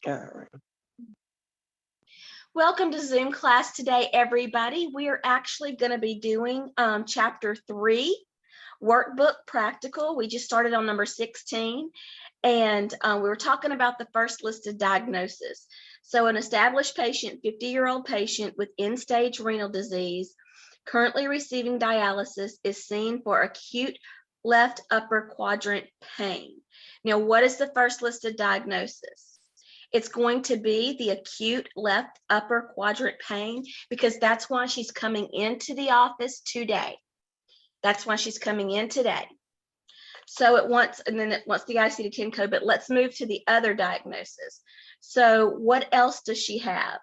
All right. Welcome to Zoom class today, everybody. We are actually going to be doing chapter 3, workbook practical. We just started on number 16, and we were talking about the first listed diagnosis. So an established patient, 50-year-old patient with end-stage renal disease, currently receiving dialysis, is seen for acute left upper quadrant pain. Now, what is the first listed diagnosis? It's going to be the acute left upper quadrant pain, because that's why she's coming into the office today. That's why she's coming in today. So it wants, and then it wants the ICD-10 code, but let's move to the other diagnosis. So what else does she have?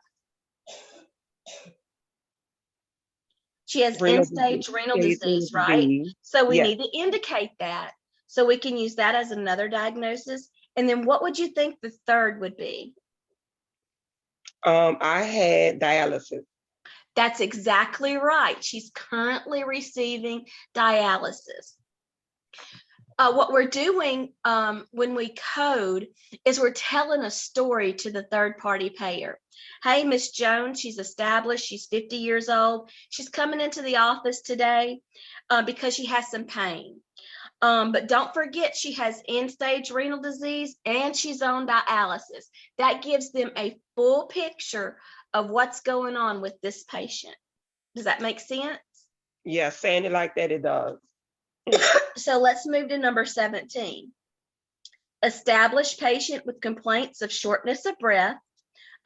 She has end-stage renal disease, right? So we need to indicate that. So we can use that as another diagnosis. And then what would you think the third would be? I had dialysis. That's exactly right. She's currently receiving dialysis. What we're doing when we code is we're telling a story to the third-party payer. Hey, Miss Jones, she's established, she's 50 years old. She's coming into the office today because she has some pain. But don't forget, she has end-stage renal disease and she's on dialysis. That gives them a full picture of what's going on with this patient. Does that make sense? Yeah, saying it like that, it does. So let's move to number 17. Established patient with complaints of shortness of breath.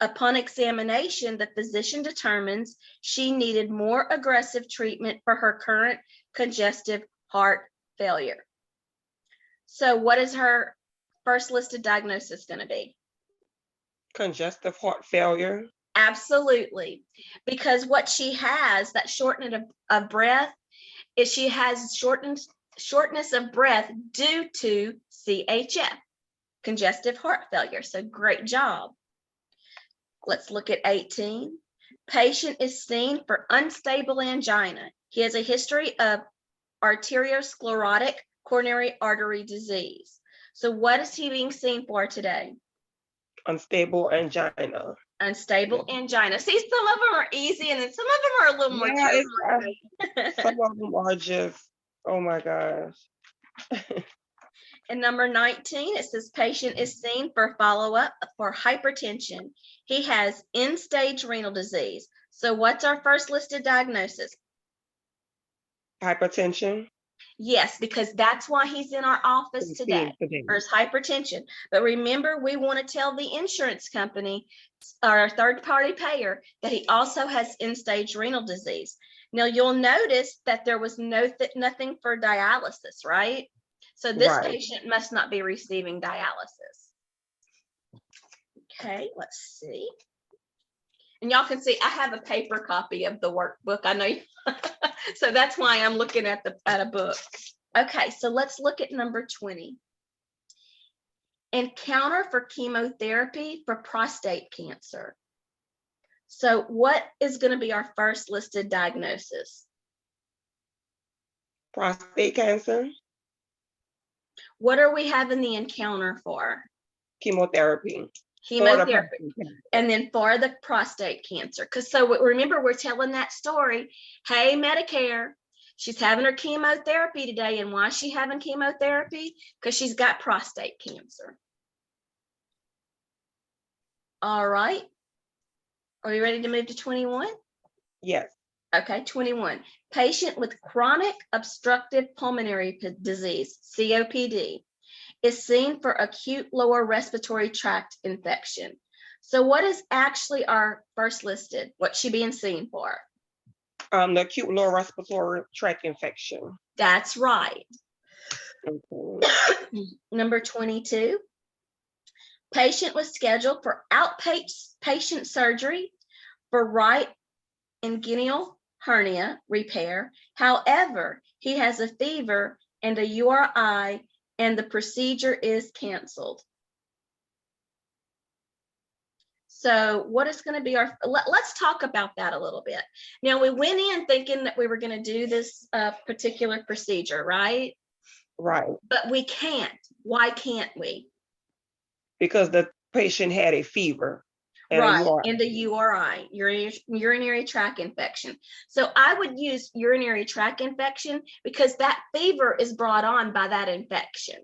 Upon examination, the physician determines she needed more aggressive treatment for her current congestive heart failure. So what is her first listed diagnosis going to be? Congestive heart failure. Absolutely. Because what she has, that shortness of breath, is she has shortness of breath due to CHF, congestive heart failure. So great job. Let's look at 18. Patient is seen for unstable angina. He has a history of arteriosclerotic coronary artery disease. So what is he being seen for today? Unstable angina. Unstable angina. See, some of them are easy, and then some of them are a little more tricky. Some of them are just, oh my gosh. And number 19, it says patient is seen for follow-up for hypertension. He has end-stage renal disease. So what's our first listed diagnosis? Hypertension. Yes, because that's why he's in our office today, or his hypertension. But remember, we want to tell the insurance company or our third-party payer that he also has end-stage renal disease. Now, you'll notice that there was nothing for dialysis, right? So this patient must not be receiving dialysis. Okay, let's see. And y'all can see I have a paper copy of the workbook. I know you so that's why I'm looking at a book. Okay, so let's look at number 20. Encounter for chemotherapy for prostate cancer. So what is going to be our first listed diagnosis? Prostate cancer. What are we having the encounter for? Chemotherapy. Chemotherapy. And then for the prostate cancer. Because so remember, we're telling that story. Hey, Medicare, she's having her chemotherapy today. And why is she having chemotherapy? Because she's got prostate cancer. All right. Are you ready to move to 21? Yes. Okay, 21. Patient with chronic obstructive pulmonary disease, COPD, is seen for acute lower respiratory tract infection. So what is actually our first listed? What's she being seen for? The acute lower respiratory tract infection. That's right. Okay. Number 22. Patient was scheduled for outpatient surgery for right inguinal hernia repair. However, he has a fever and a URI, and the procedure is canceled. So what is going to be our, let's talk about that a little bit. Now, we went in thinking that we were going to do this particular procedure, right? Right. But we can't. Why can't we? Because the patient had a fever. And Right, URI. and the URI, urinary tract infection. So I would use urinary tract infection because that fever is brought on by that infection.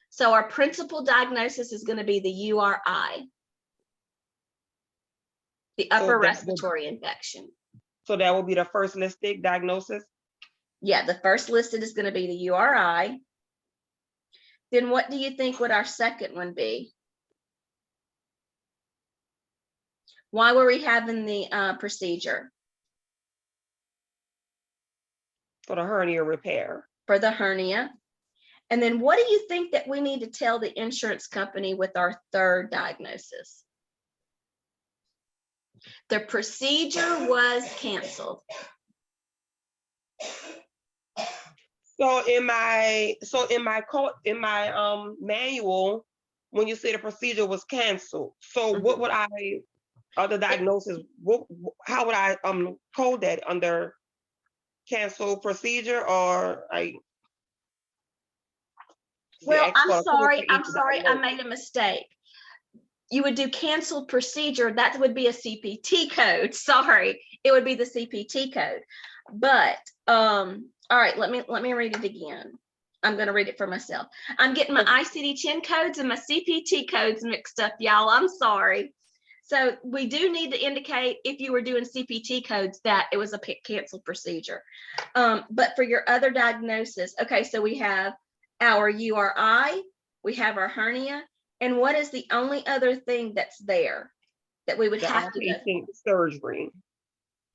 So our principal diagnosis is going to be the URI, the upper respiratory infection. So that will be the first listed diagnosis? Yeah, the first listed is going to be the URI. Then what do you think would our second one be? Why were we having the procedure? For the hernia repair. For the hernia. And then what do you think that we need to tell the insurance company with our third diagnosis? The procedure was canceled. So in my manual, when you say the procedure was canceled, so what would I other diagnosis? How would I code that under canceled procedure or I? Well, I'm sorry, I made a mistake. You would do canceled procedure, that would be a CPT code. Sorry, it would be the CPT code. But all right, let me read it again. I'm going to read it for myself. I'm getting my ICD-10 codes and my CPT codes mixed up, y'all. I'm sorry. So we do need to indicate if you were doing CPT codes that it was a canceled procedure. But for your other diagnosis, okay, so we have our URI, we have our hernia, and what is the only other thing that's there that we would have to do? Outpatient surgery.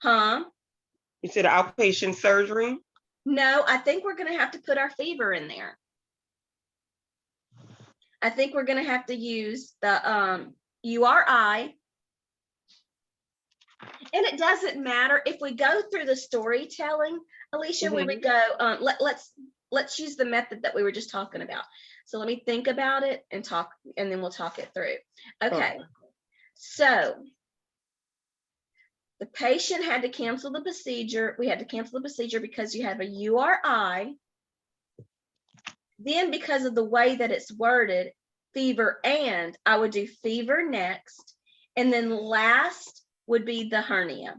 Huh? You said outpatient surgery? No, I think we're going to have to put our fever in there. I think we're going to have to use the URI. And it doesn't matter if we go through the storytelling, Alicia, we would go, let's use the method that we were just talking about. So let me think about it and talk, and then we'll talk it through. Okay. So the patient had to cancel the procedure. We had to cancel the procedure because you have a URI. Then because of the way that it's worded, fever, and I would do fever next. And then last would be the hernia.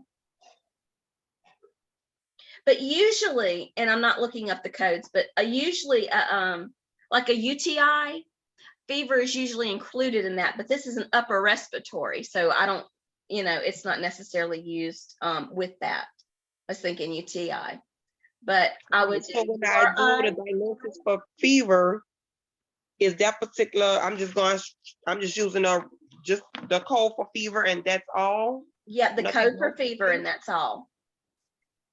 But usually, and I'm not looking up the codes, but usually like a UTI, fever is usually included in that, but this is an upper respiratory. So I don't, it's not necessarily used with that. I was thinking UTI, but I would. So when I do the diagnosis for fever, is that particular, I'm just using just the code for fever and that's all? Yeah, the code for fever and that's all.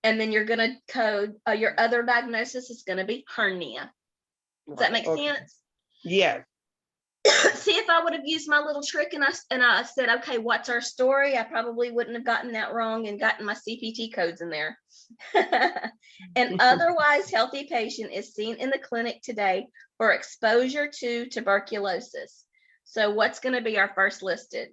And then you're going to code your other diagnosis is going to be hernia. Does that make sense? Yes. See, if I would have used my little trick and I said, okay, what's our story? I probably wouldn't have gotten that wrong and gotten my CPT codes in there. An otherwise healthy patient is seen in the clinic today for exposure to tuberculosis. So what's going to be our first listed?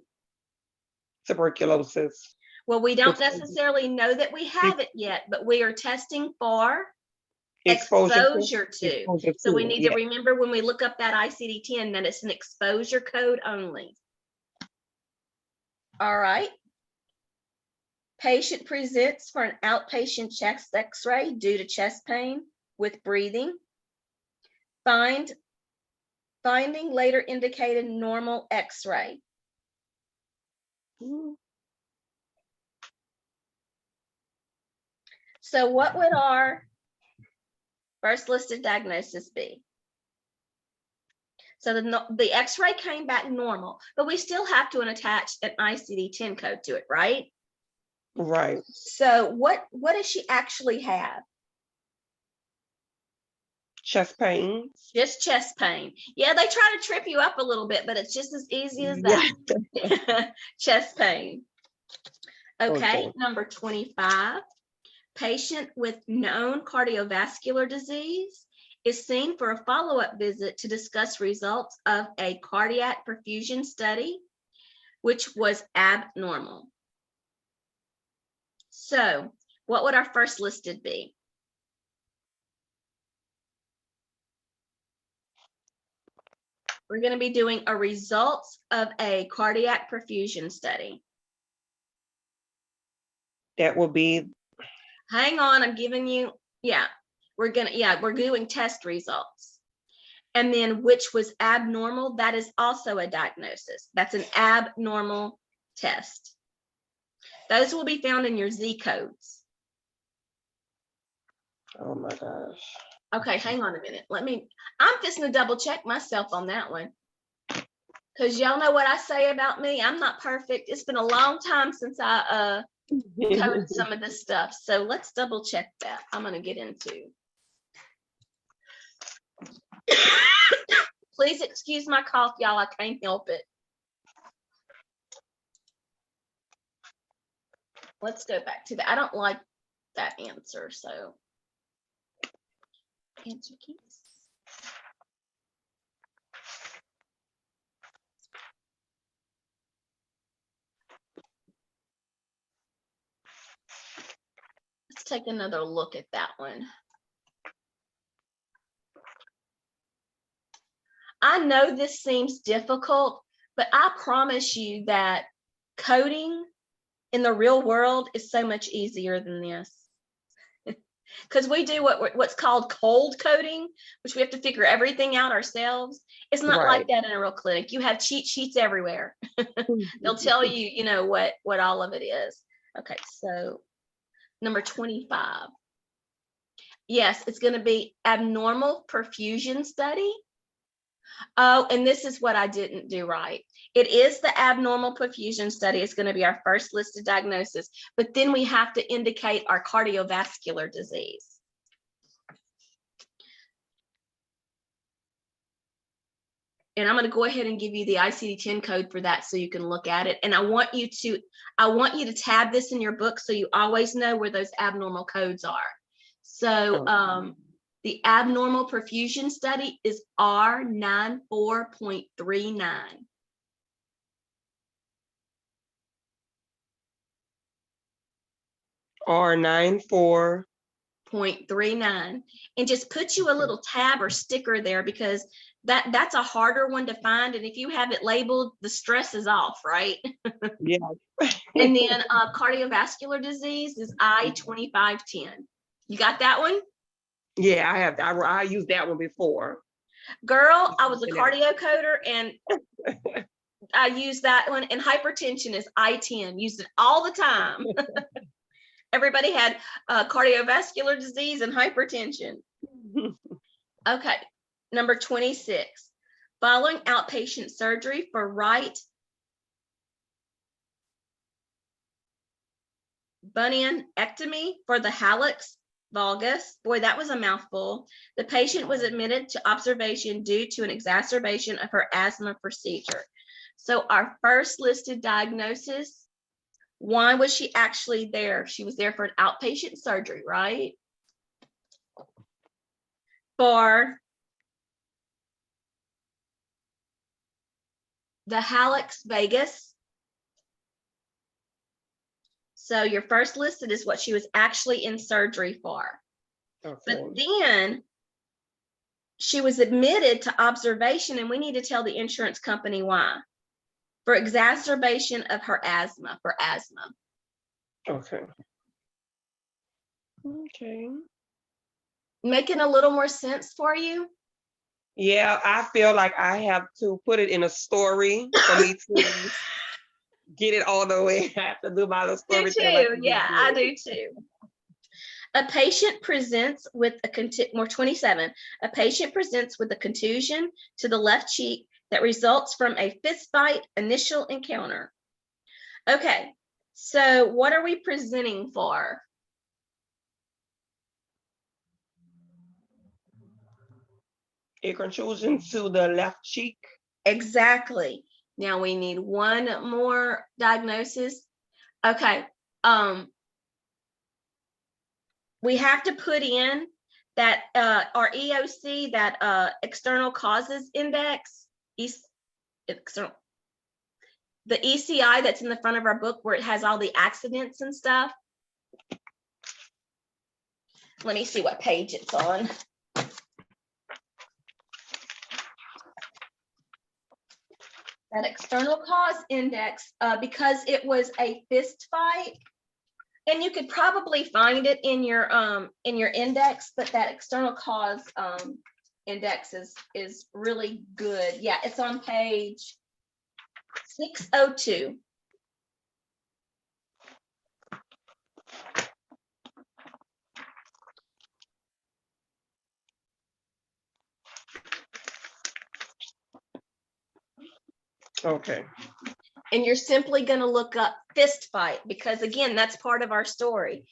Tuberculosis. Well, we don't necessarily know that we have it yet, but we are testing for exposure to. So we need to remember when we look up that ICD-10 that it's an exposure code only. All right. Patient presents for an outpatient chest x-ray due to chest pain with breathing. Finding later indicated normal x-ray. So what would our first listed diagnosis be? So the x-ray came back normal, but we still have to attach an ICD-10 code to it, right? Right. So what does she actually have? Chest pain. Just chest pain. Yeah, they try to trip you up a little bit, but it's just as easy as that. Chest pain. Okay, number 25. Patient with known cardiovascular disease is seen for a follow-up visit to discuss results of a cardiac perfusion study, which was abnormal. So what would our first listed be? We're going to be doing a results of a cardiac perfusion study. That will be. Hang on, I'm giving you, we're doing test results. And then which was abnormal, that is also a diagnosis. That's an abnormal test. Those will be found in your Z codes. Oh my gosh. Okay, hang on a minute. I'm just gonna double check myself on that one. Because y'all know what I say about me. I'm not perfect. It's been a long time since I coded some of this stuff. So let's double check that. I'm gonna get into. Please excuse my cough, y'all. I can't help it. Let's go back to that. I don't like that answer, so. Answer keys. Let's take another look at that one. I know this seems difficult, but I promise you that coding in the real world is so much easier than this. Because we do what's called cold coding, which we have to figure everything out ourselves. It's not like that in a real clinic. You have cheat sheets everywhere. They'll tell you, you know, what all of it is. Okay, so number 25. Yes, it's going to be abnormal perfusion study. Oh, and this is what I didn't do right. It is the abnormal perfusion study. It's going to be our first listed diagnosis, but then we have to indicate our cardiovascular disease. And I'm going to go ahead and give you the ICD-10 code for that so you can look at it. And I want you to tab this in your book so you always know where those abnormal codes are. So the abnormal perfusion study is R94.39. R94.39. And just put you a little tab or sticker there because that's a harder one to find. And if you have it labeled, the stress is off, right? Yeah. And then cardiovascular disease is I2510. You got that one? Yeah, I have. I used that one before. Girl, I was a cardio coder and I used that one. And hypertension is I10. Used it all the time. Everybody had cardiovascular disease and hypertension. Okay, number 26. Following outpatient surgery for right bunionectomy for the hallux valgus. Boy, that was a mouthful. The patient was admitted to observation due to an exacerbation of her asthma procedure. So our first listed diagnosis, why was she actually there? She was there for an outpatient surgery, right? For the hallux valgus. So your first listed is what she was actually in surgery for. Okay. But then she was admitted to observation, and we need to tell the insurance company why. For exacerbation of her asthma, for asthma. Okay. Okay. Making a little more sense for you? Yeah, I feel like I have to put it in a story for me to get it all the way. I have to do my little story. Yeah, I do too. A patient presents with a 27. A patient presents with a contusion to the left cheek that results from a fist fight initial encounter. Okay, so what are we presenting for? A contusion to the left cheek. Exactly. Now we need one more diagnosis. Okay. We have to put in that our EOC, that external causes index, external, the ECI that's in the front of our book where it has all the accidents and stuff. Let me see what page it's on. That external cause index, because it was a fist fight, and you could probably find it in your index, but that external cause index is really good. Yeah, it's on page 602. Okay. And you're simply going to look up fist fight, because again, that's part of our story.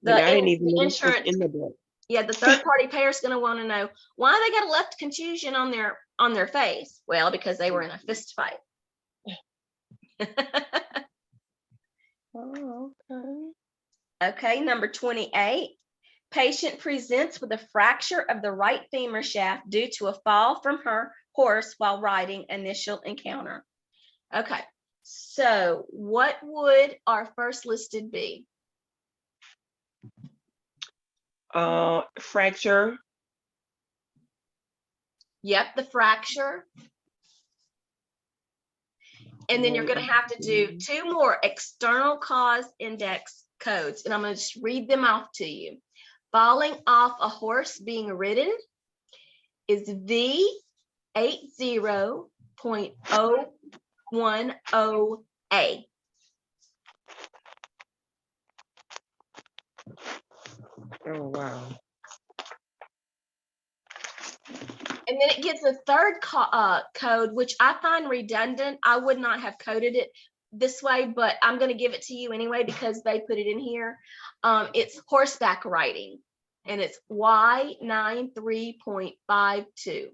I didn't even The know this was insurance, in the book. yeah, the third party payer is going to want to know why they got a left contusion on their face. Well, because they were in a fist fight. Oh, okay. Okay, number 28. Patient presents with a fracture of the right femur shaft due to a fall from her horse while riding initial encounter. Okay, so what would our first listed be? Fracture. Yep, the fracture. And then you're going to have to do 2 more external cause index codes, and I'm going to just read them off to you. Falling off a horse being ridden is V80.010A. Oh, wow. And then it gives a third code, which I find redundant. I would not have coded it this way, but I'm going to give it to you anyway because they put it in here. It's horseback riding, and it's Y93.52.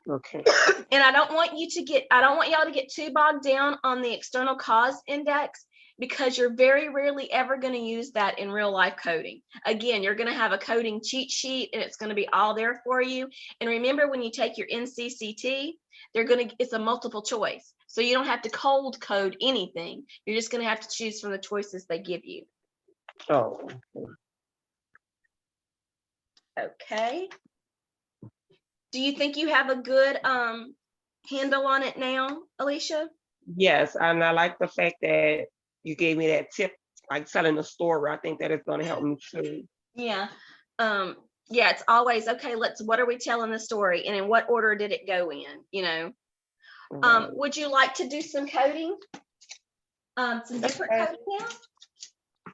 Okay. And I don't want y'all to get too bogged down on the external cause index, because you're very rarely ever going to use that in real life coding. Again, you're going to have a coding cheat sheet, and it's going to be all there for you. And remember, when you take your NCCT, it's a multiple choice. So you don't have to cold code anything. You're just going to have to choose from the choices they give you. Oh. Okay. Do you think you have a good handle on it now, Alicia? Yes, and I like the fact that you gave me that tip, like telling the story. I think that is going to help me too. Yeah. Yeah, it's always okay. What are we telling the story, and in what order did it go in? You know. Right. Would you like to do some coding? Some different coding now?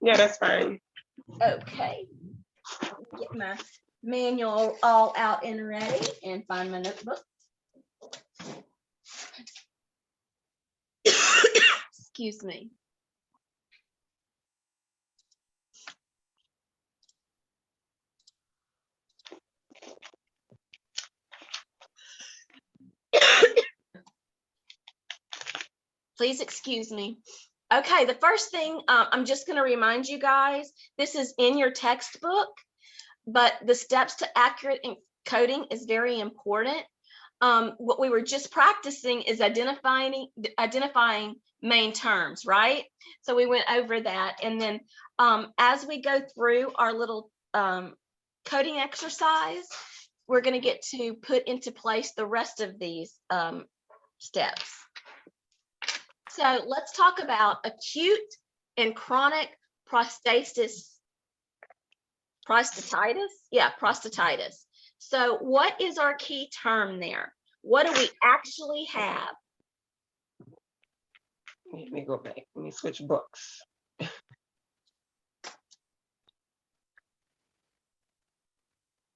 Yeah, that's fine. Okay. Get my manual all out and ready, and find my notebook. Excuse me. Please excuse me. Okay, the first thing, I'm just going to remind you guys, this is in your textbook, but the steps to accurate encoding is very important. What we were just practicing is identifying main terms, right? So we went over that, and then as we go through our little coding exercise, we're going to get to put into place the rest of these steps. So let's talk about acute and chronic prostatitis. Yeah, prostatitis. So what is our key term there? What do we actually have? Let me go back. Let me switch books.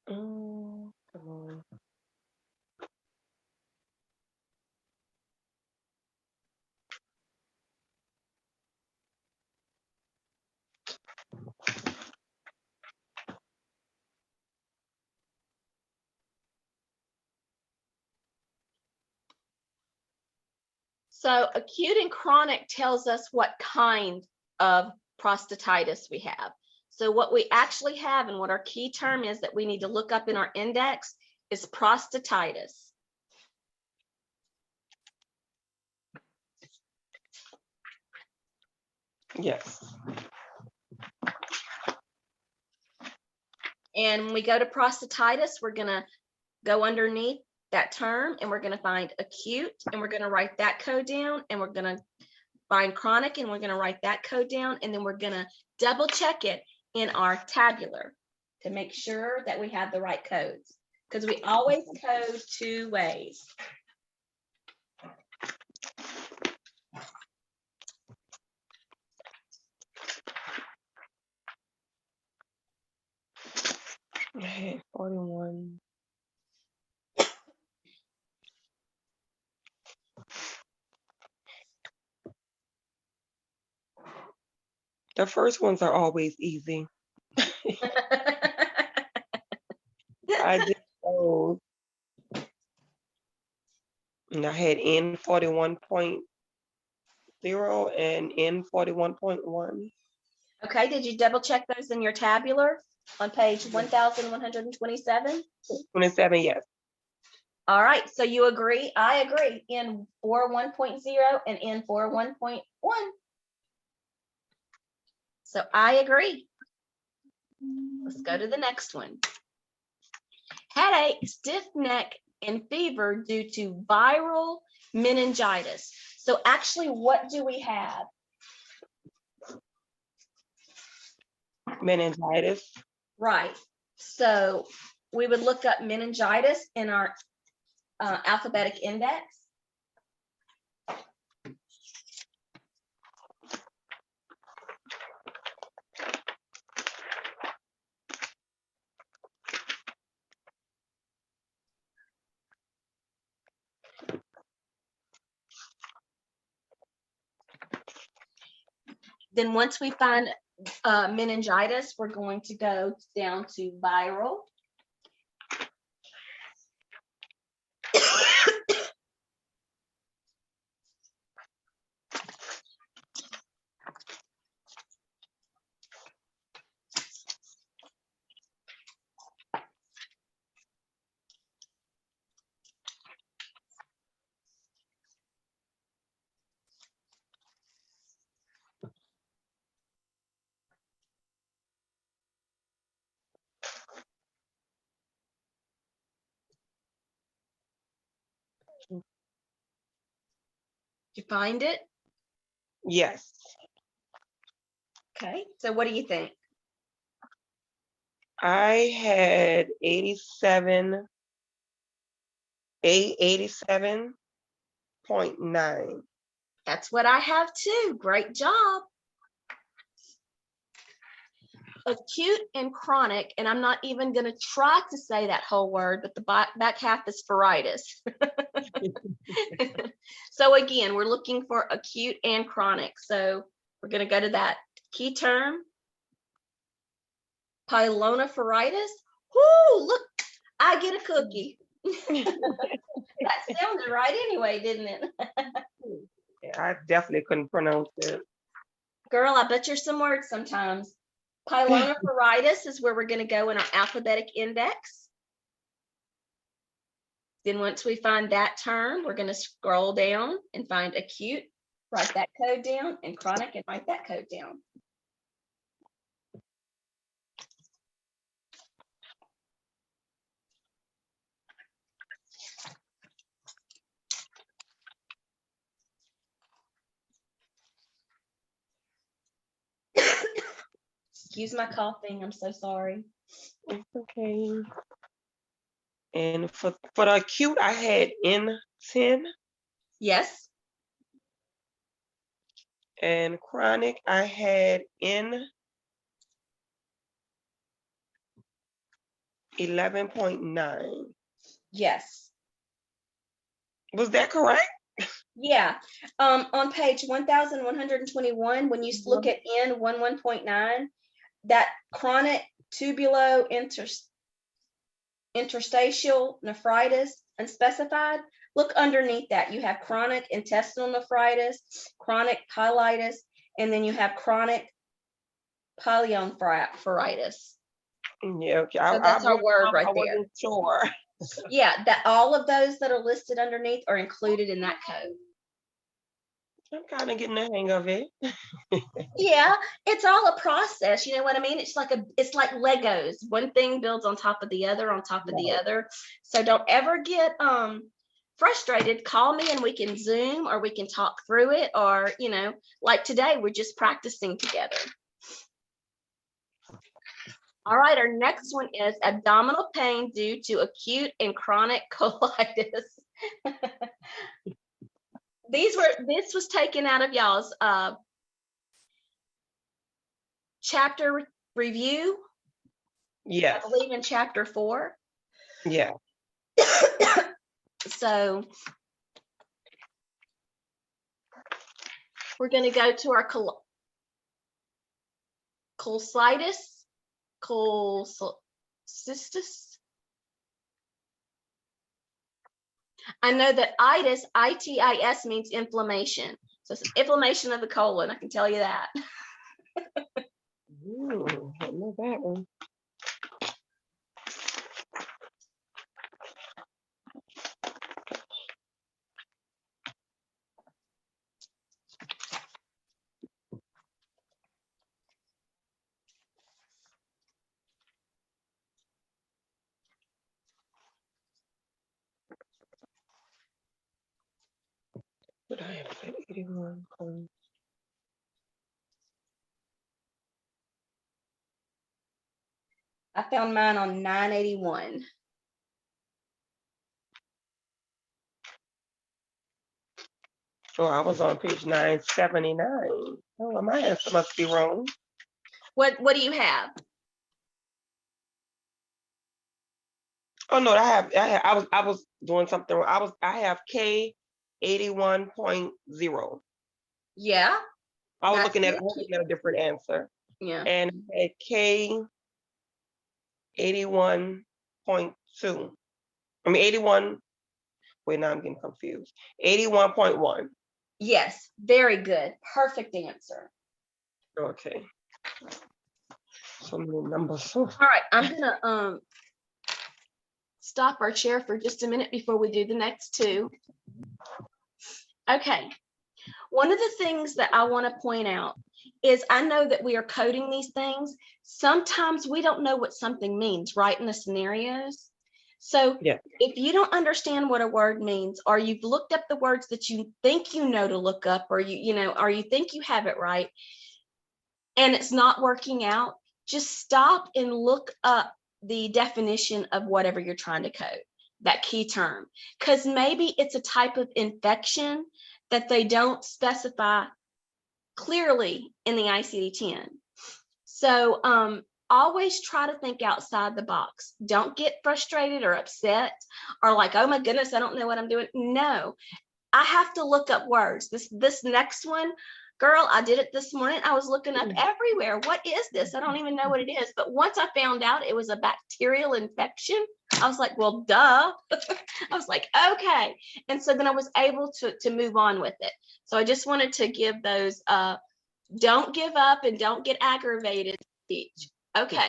Come on. So acute and chronic tells us what kind of prostatitis we have. So what we actually have, and what our key term is that we need to look up in our index, is prostatitis. Yes. And when we go to prostatitis, we're going to go underneath that term, and we're going to find acute, and we're going to write that code down, and we're going to find chronic, and we're going to write that code down, and then we're going to double check it in our tabular to make sure that we have the right codes, because we always code 2 ways. I had 41. The first ones are always easy. I did those. And I had N41.0 and N41.1. Okay, did you double check those in your tabular on page 1127? 27, yes. All right, so you agree, I agree, N41.0 and N41.1. So I agree. Let's go to the next one. Headache, stiff neck, and fever due to viral meningitis. So actually, what do we have? Meningitis. Right. So we would look up meningitis in our alphabetic index. Then once we find meningitis, we're going to go down to viral. Did you find it? Yes. Okay, so what do you think? I had 87.9. That's what I have too. Great job. Acute and chronic, and I'm not even going to try to say that whole word, but the back half is pharitis. So again, we're looking for acute and chronic. So we're going to go to that key term. Pyelonephritis. Whoo, look, I get a cookie. That sounded right anyway, didn't it? Yeah, I definitely couldn't pronounce it. Girl, I bet you're some words sometimes. Pyelonephritis is where we're going to go in our alphabetic index. Then once we find that term, we're going to scroll down and find acute, write that code down, and chronic, and write that code down. Excuse my coughing, I'm so sorry. It's okay. And for the acute, I had N10. Yes. And chronic, I had N11.9. Yes. Was that correct? Yeah. On page 1121, when you look at N11.9, that chronic interstitial nephritis unspecified, look underneath that. You have chronic intestinal nephritis, chronic pyelitis, and then you have chronic pyelonephritis. Yeah, okay. So that's our word right I there. wasn't sure. Yeah, that all of those that are listed underneath are included in that code. I'm kind of getting the hang of it. Yeah, it's all a process. You know what I mean? It's like Legos. One thing builds on top of the other, on top of the other. So don't ever get frustrated. Call me and we can Zoom or we can talk through it, or like today we're just practicing together. All right, our next one is abdominal pain due to acute and chronic colitis. This was taken out of y'all's chapter review. Yes. I believe in chapter 4. Yeah. So we're going to go to our colitis. I know that itis, I-T-I-S, means inflammation. So it's an inflammation of the colon. I can tell you that. Ooh, I know that one. But I have 81 points. I found mine on 981. Oh, I was on page 979. Oh, my answer must be wrong. What do you have? Oh no, I was doing something wrong. I have K 81.0. Yeah. I was looking at a different answer. Yeah. And I had K 81.2. I mean 81. Wait, now I'm getting confused. 81.1. Yes, very good. Perfect answer. Okay. So many numbers. All right, I'm gonna stop our share for just a minute before we do the next two. Okay. One of the things that I want to point out is I know that we are coding these things. Sometimes we don't know what something means, right, in the scenarios. So yeah. If you don't understand what a word means, or you've looked up the words that you think you know to look up, or or you think you have it right, and it's not working out, just stop and look up the definition of whatever you're trying to code, that key term, because maybe it's a type of infection that they don't specify clearly in the ICD-10. So always try to think outside the box. Don't get frustrated or upset or like, oh my goodness, I don't know what I'm doing. No, I have to look up words. This next one, girl, I did it this morning. I was looking up everywhere. What is this? I don't even know what it is. But once I found out it was a bacterial infection, I was like, well, duh. I was like, okay. And so then I was able to move on with it. So I just wanted to give those, don't give up and don't get aggravated speech. Okay.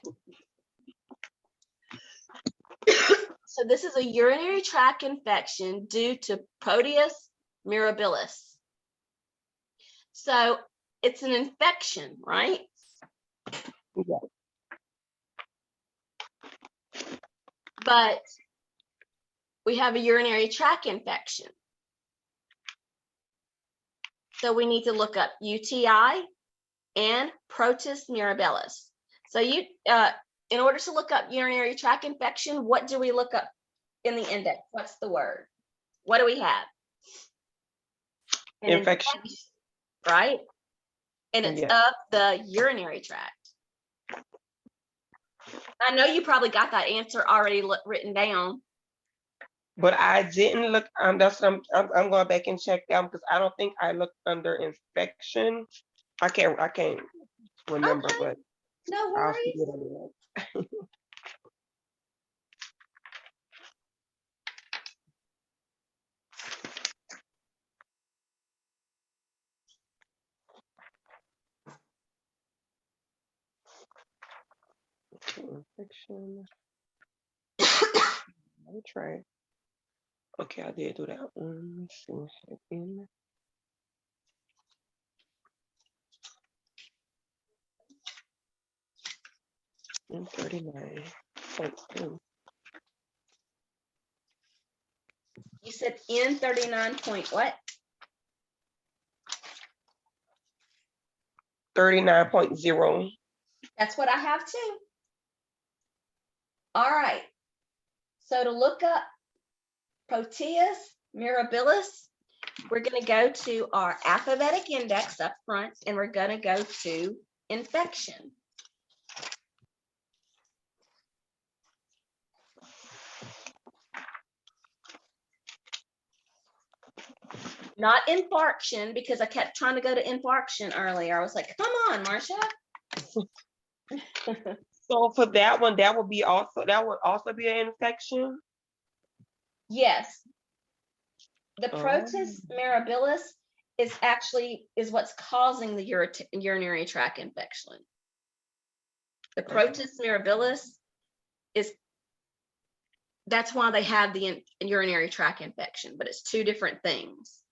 So this is a urinary tract infection due to Proteus mirabilis. So it's an infection, right? Yeah. But we have a urinary tract infection. So we need to look up UTI and Proteus mirabilis. So in order to look up urinary tract infection, what do we look up in the index? What's the word? What do we have? An infection, right? And it's of the urinary tract. I know you probably got that answer already written down. But I didn't look. That's what I'm going back and check down because I don't think I looked under infection. I can't remember, Okay. but No I'll worries. see it anyway. Infection. Let me try. Okay, I did do that one. Let's see. 39.2. You said N 39 point what? 39.0. That's what I have too. All right. So to look up Proteus mirabilis, we're going to go to our alphabetic index up front, and we're going to go to infection. Not infarction, because I kept trying to go to infarction earlier. I was like, come on, Marcia. So for that one, that would also be an infection. Yes. The Oh. Proteus mirabilis is what's causing the urinary tract infection. The Proteus mirabilis that's why they have the urinary tract infection, but it's two different things.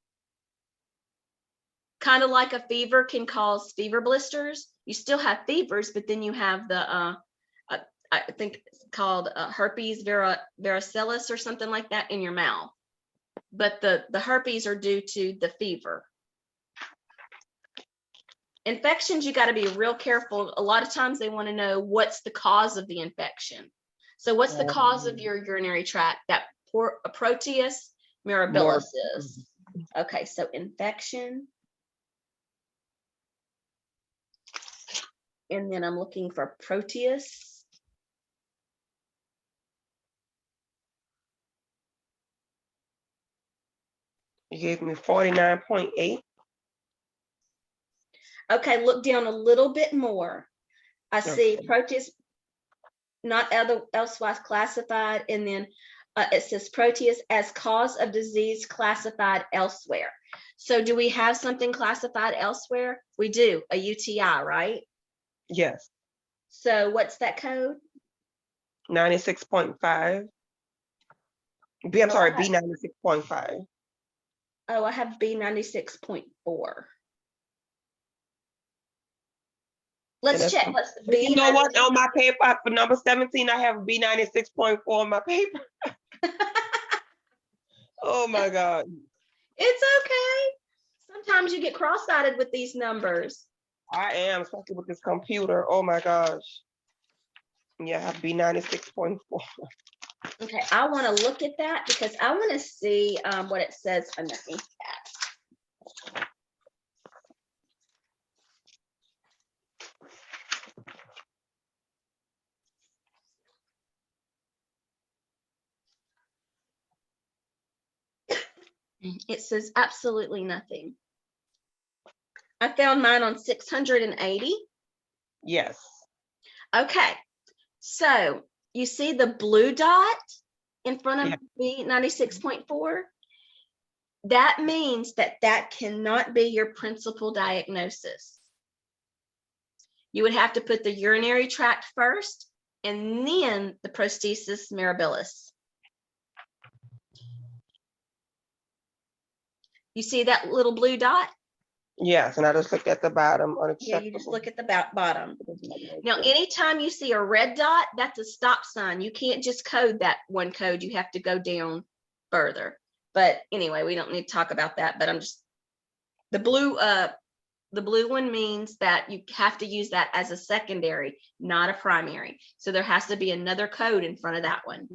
Kind of like a fever can cause fever blisters. You still have fevers, but then you have the I think it's called herpes varicellus or something like that in your mouth. But the herpes are due to the fever. Infections, you got to be real careful. A lot of times they want to know what's the cause of the infection. So what's the cause of your urinary tract? That Proteus mirabilis is. Okay, so infection. And then I'm looking for Proteus. You gave me 49.8. Okay, look down a little bit more. I see Proteus not elsewise classified, and then it says Proteus as cause of disease classified elsewhere. So do we have something classified elsewhere? We do, a UTI, right? Yes. So what's that code? 96.5. I'm sorry, B96.5. Oh, I have B96.4. Let's check. You know what? On my paper for number 17, I have B96.4 on my paper. Oh my God. It's okay. Sometimes you get cross-eyed with these numbers. I am, especially with this computer. Oh my gosh. Yeah, I have B96.4. Okay, I want to look at that because I want to see what it says underneath that. It says absolutely nothing. I found mine on 680. Yes. Okay, so you see the blue dot in front of B96.4? That means that cannot be your principal diagnosis. You would have to put the urinary tract first and then the Prosthesis mirabilis. You see that little blue dot? Yes, and I just looked at the bottom. Yeah, you just look at the bottom. Now, anytime you see a red dot, that's a stop sign. You can't just code that one code. You have to go down further. But anyway, we don't need to talk about that. But I'm just the blue one means that you have to use that as a secondary, not a primary. So there has to be another code in front of that one.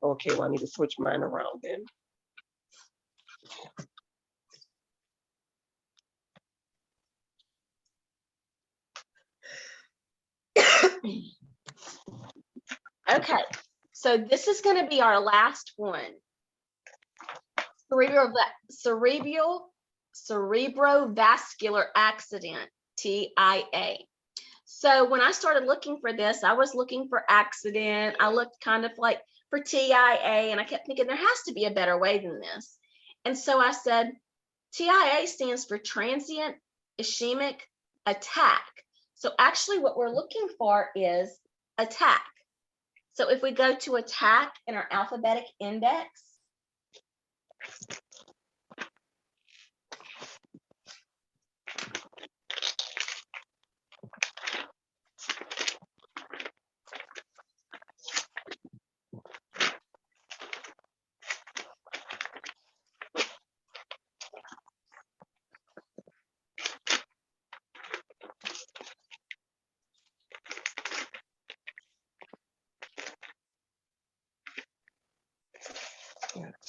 Okay, well, I need to switch mine around then. Okay, so this is going to be our last one. Cerebrovascular accident, TIA. So when I started looking for this, I was looking for accident. I looked kind of like for TIA, and I kept thinking there has to be a better way than this. And so I said, TIA stands for transient ischemic attack. So actually what we're looking for is attack. So if we go to attack in our alphabetic index,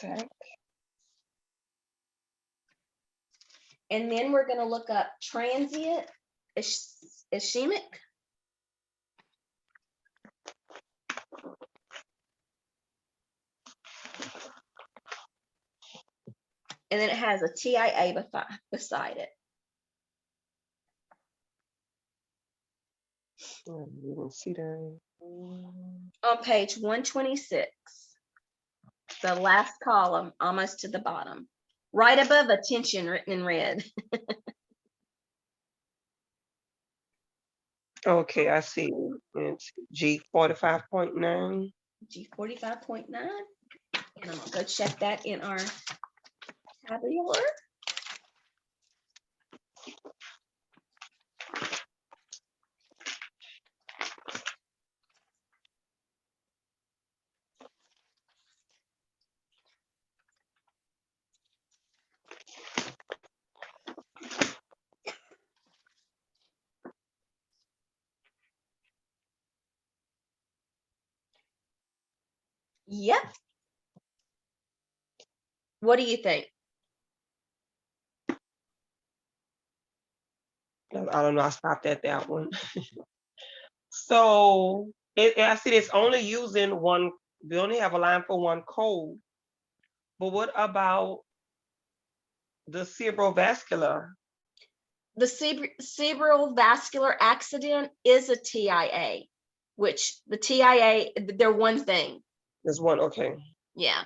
Attack. And then we're going to look up transient ischemic. And then it has a TIA beside it. You can see that. On page 126, the last column, almost to the bottom, right above attention written in red. Okay, I see. It's G45.9. G45.9. And I'm going to go check that in our tabular. Yep. What do you think? I don't know. I stopped at that one. So I see it's only using one. We only have a line for one code. But what about the cerebrovascular? The cerebral vascular accident is a TIA, which the TIA, they're one thing. There's one. Okay. Yeah.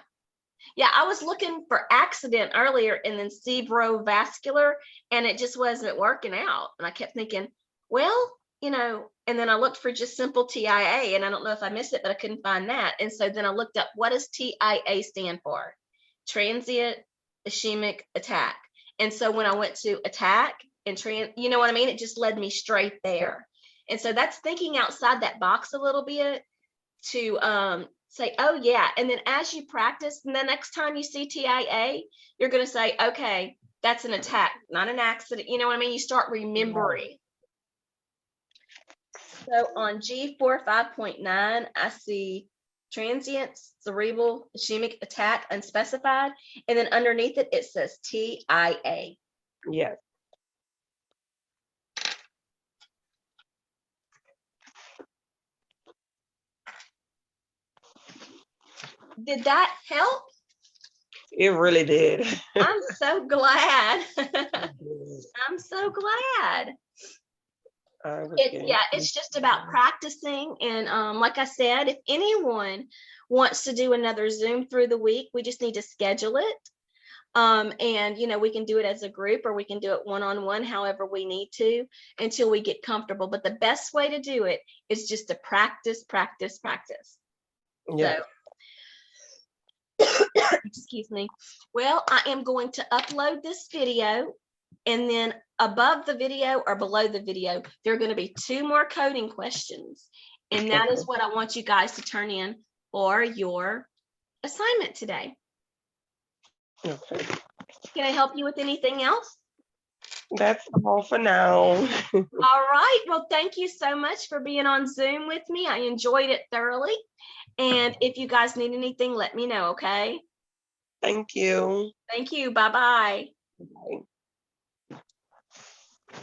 Yeah, I was looking for accident earlier and then cerebrovascular, and it just wasn't working out. And I kept thinking, well, and then I looked for just simple TIA, and I don't know if I missed it, but I couldn't find that. And so then I looked up, what does TIA stand for? Transient ischemic attack. And so when I went to attack and you know what I mean? It just led me straight there. And so that's thinking outside that box a little bit to say, oh yeah. And then as you practice, and the next time you see TIA, you're going to say, okay, that's an attack, not an accident. You know what I mean? You start remembering. So on G45.9, I see transient cerebral ischemic attack unspecified. And then underneath it, it says TIA. Yes. Did that help? It really did. I'm so glad. I'm so glad. It's just about practicing. And like I said, if anyone wants to do another Zoom through the week, we just need to schedule it. And we can do it as a group, or we can do it one-on-one, however we need to, until we get comfortable. But the best way to do it is just to practice. Yeah. So excuse me. Well, I am going to upload this video, and then above the video or below the video, there are going to be 2 more coding questions. And that is what I want you guys to turn in for your assignment today. Okay. Can I help you with anything else? That's all for now. All right. Well, thank you so much for being on Zoom with me. I enjoyed it thoroughly. And if you guys need anything, let me know, okay? Thank you. Thank you. Bye-bye. Bye.